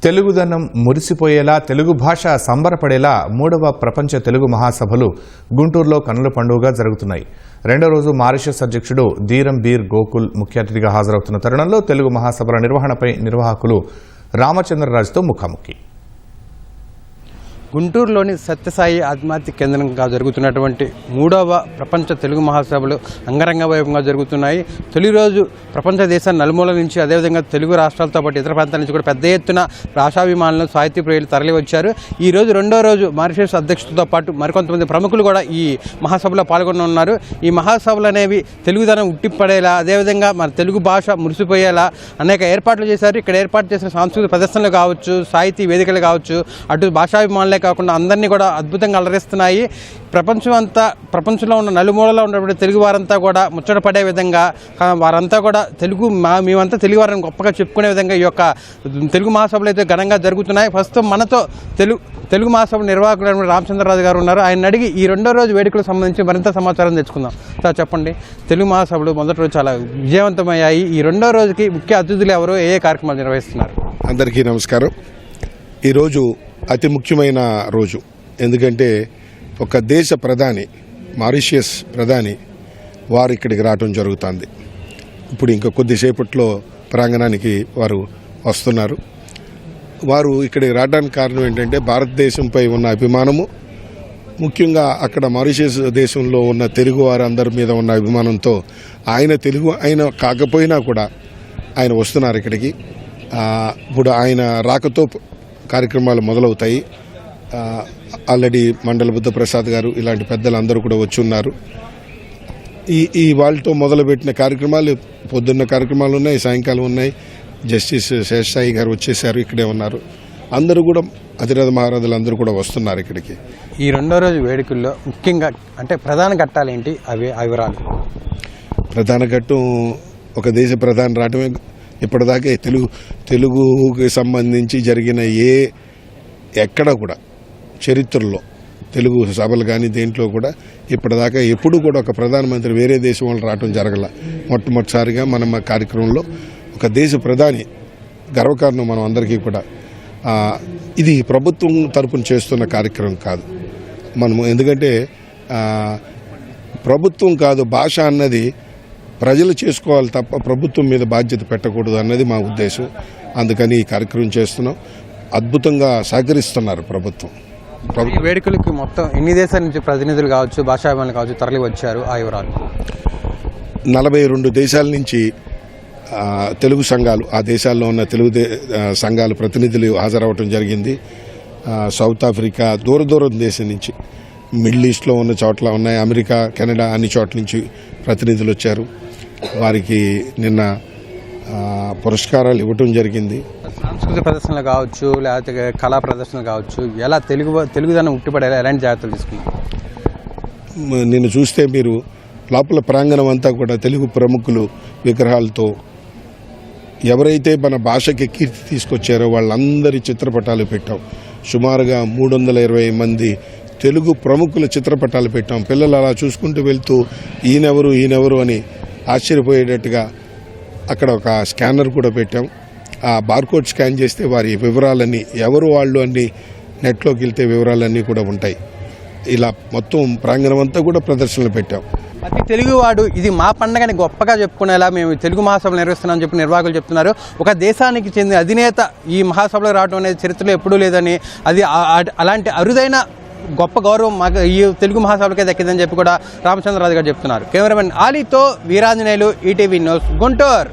తెలుగుదనం మురిసిపోయేలా తెలుగు భాష సంబరపడేలా 3వ ప్రపంచ తెలుగు మహాసభలు గుంటూరులో కన్నుల పండుగగా జరుగుతున్నాయి. రెండో రోజు మారిషస్ అధ్యక్షుడు ధీరం బీర్ గోకుల్ ముఖ్య అతిథిగా హాజరవుతున్న తరుణంలో తెలుగు మహాసభల నిర్వహణపై నిర్వాహకులు రామచంద్రరాజుతో ముఖాముఖి. గుంటూరులోని సత్యసాయి ఆధ్యాత్మిక కేంద్రంగా జరుగుతున్నటువంటి 3వ ప్రపంచ తెలుగు మహాసభలు అంగరంగ వైభవంగా జరుగుతున్నాయి. తొలి రోజు ప్రపంచ దేశాన్ని నలుమూల నుంచి అదేవిధంగా తెలుగు రాష్ట్రాలతో పాటు ఇతర ప్రాంతాల నుంచి కూడా పెద్ద ఎత్తున భాషాభిమానులు సాహితీ ప్రియులు తరలి వచ్చారు. ఈ రోజు రెండో రోజు మారిషస్ అధ్యక్షుడితో పాటు మరికొంతమంది ప్రముఖులు కూడా ఈ మహాసభలో పాల్గొన్నారు. ఈ మహాసభలు అనేవి తెలుగుదనం ఉట్టిపడేలా అదేవిధంగా మన తెలుగు భాష మురిసిపోయేలా అనేక ఏర్పాట్లు చేశారు. ఇక్కడ ఏర్పాటు చేసిన సాంస్కృతిక ప్రదర్శనలు కావచ్చు, సాహితీ వేదికలు కావచ్చు, అటు భాషాభిమానులే కాకుండా అందరినీ కూడా అద్భుతంగా అలరిస్తున్నాయి. ప్రపంచంలో ఉన్న నలుమూలలో ఉన్నటువంటి తెలుగు వారంతా కూడా ముచ్చటపడే విధంగా వారంతా కూడా మేమంతా తెలుగు వారిని గొప్పగా చెప్పుకునే విధంగా ఈ యొక్క తెలుగు మహాసభలు అయితే ఘనంగా జరుగుతున్నాయి. ప్రస్తుతం మనతో తెలుగు మహాసభ నిర్వాహకులు రామచంద్రరాజు గారు ఉన్నారు. ఆయన అడిగి ఈ రెండో రోజు వేడుకలకు సంబంధించి మరింత సమాచారం తెచ్చుకుందాం. సార్ చెప్పండి, తెలుగు మహాసభలు మొదటి రోజు చాలా విజయవంతమయ్యాయి. ఈ రెండో రోజుకి ముఖ్య అతిథులు ఎవరు, ఏ కార్యక్రమాలు నిర్వహిస్తున్నారు? అందరికీ నమస్కారం. ఈరోజు అతి ముఖ్యమైన రోజు. ఎందుకంటే ఒక దేశ ప్రధాని, మారిషియస్ ప్రధాని వారు ఇక్కడికి రావడం జరుగుతుంది. ఇప్పుడు ఇంకా కొద్దిసేపట్లో ప్రాంగణానికి వారు వస్తున్నారు. వారు ఇక్కడికి రావడానికి కారణం ఏంటంటే భారతదేశంపై ఉన్న అభిమానము, ముఖ్యంగా అక్కడ మారిషియస్ దేశంలో ఉన్న తెలుగు వారందరి మీద ఉన్న అభిమానంతో ఆయన కాకపోయినా కూడా ఆయన వస్తున్నారు ఇక్కడికి. ఇప్పుడు ఆయన రాకతో కార్యక్రమాలు మొదలవుతాయి. ఆల్రెడీ మండల బుద్ధప్రసాద్ గారు ఇలాంటి పెద్దలు అందరూ కూడా వచ్చి ఉన్నారు. ఈ వాళ్ళతో మొదలుపెట్టిన కార్యక్రమాలు పొద్దున్న కార్యక్రమాలు ఉన్నాయి, సాయంకాలం ఉన్నాయి. జస్టిస్ శేషసాయి గారు వచ్చేసారు, ఇక్కడే ఉన్నారు. అందరూ కూడా అతిరథ మహారథులు అందరూ కూడా వస్తున్నారు ఇక్కడికి. ఈ రెండో రోజు వేడుకల్లో ముఖ్యంగా అంటే ప్రధాన ఘట్టాలు ఏంటి, అవి వివరాలు? ప్రధాన ఘట్టం ఒక దేశ ప్రధాని రావడమే. ఇప్పటిదాకా తెలుగుకి సంబంధించి జరిగిన ఎక్కడ కూడా చరిత్రలో తెలుగు సభలు కానీ దేంట్లో కూడా ఇప్పటిదాకా ఎప్పుడు కూడా ఒక ప్రధానమంత్రి వేరే దేశం వాళ్ళు రావడం జరగల. మొట్టమొదటిసారిగా మనం కార్యక్రమంలో ఒక దేశ ప్రధాని గర్వకారణం మనం అందరికీ కూడా. ఇది ప్రభుత్వం తరపున చేస్తున్న కార్యక్రమం కాదు మనము. ఎందుకంటే ప్రభుత్వం కాదు, భాష అన్నది ప్రజలు చేసుకోవాలి తప్ప ప్రభుత్వం మీద బాధ్యత పెట్టకూడదు అన్నది మా ఉద్దేశం. అందుకని ఈ కార్యక్రమం చేస్తున్నాం. అద్భుతంగా సహకరిస్తున్నారు ప్రభుత్వం. ఈ వేడుకలకి మొత్తం ఎన్ని దేశాల నుంచి ప్రతినిధులు కావచ్చు, భాషాభిమానులు కావచ్చు తరలి వచ్చారు, ఆ వివరాలు? 42 దేశాల నుంచి తెలుగు సంఘాలు, ఆ దేశాల్లో ఉన్న తెలుగు సంఘాల ప్రతినిధులు హాజరవటం జరిగింది. సౌత్ ఆఫ్రికా, దూరం దేశం నుంచి, మిడిల్ ఈస్ట్లో ఉన్న చోట్ల ఉన్నాయి, అమెరికా, కెనడా అన్ని చోట్ల నుంచి ప్రతినిధులు వచ్చారు. వారికి నిన్న పురస్కారాలు ఇవ్వటం జరిగింది. సాంస్కృతిక ప్రదర్శనలు కావచ్చు, లేకపోతే కళా ప్రదర్శనలు కావచ్చు, ఎలా తెలుగుదనం ఉట్టిపడేలా ఎలాంటి జాగ్రత్తలు తీసుకున్నారు? నిన్ను చూస్తే మీరు లోపల ప్రాంగణం అంతా కూడా తెలుగు ప్రముఖులు విగ్రహాలతో ఎవరైతే మన భాషకి కీర్తి తీసుకొచ్చారో వాళ్ళందరి చిత్రపటాలు పెట్టాం. సుమారుగా 320 మంది తెలుగు ప్రముఖుల చిత్రపటాలు పెట్టాం. పిల్లలు అలా చూసుకుంటూ వెళ్తూ ఈయనెవరు అని ఆశ్చర్యపోయేటట్టుగా అక్కడ ఒక స్కానర్ కూడా పెట్టాం. ఆ బార్కోడ్ స్కాన్ చేస్తే వారి వివరాలన్నీ, ఎవరు వాళ్ళు అన్ని నెట్లోకి వెళ్తే వివరాలన్నీ కూడా ఉంటాయి. ఇలా మొత్తం ప్రాంగణం అంతా కూడా ప్రదర్శనలు పెట్టాం. ప్రతి తెలుగువాడు ఇది మా పండగని గొప్పగా చెప్పుకునేలా మేము తెలుగు మహాసభలు నిర్వహిస్తున్నామని చెప్పి నిర్వాహకులు చెప్తున్నారు. ఒక దేశానికి చెందిన అధినేత ఈ మహాసభలో రావడం అనేది చరిత్రలో ఎప్పుడూ లేదని, అది అలాంటి అరుదైన గొప్ప గౌరవం మాకు ఈ తెలుగు మహాసభలకే దక్కిందని చెప్పి కూడా రామచంద్రరాజు గారు చెప్తున్నారు. కెమెరామెన్ ఆలీతో వీరాంజనేయులు, ఈటీవీ న్యూస్, గుంటూరు.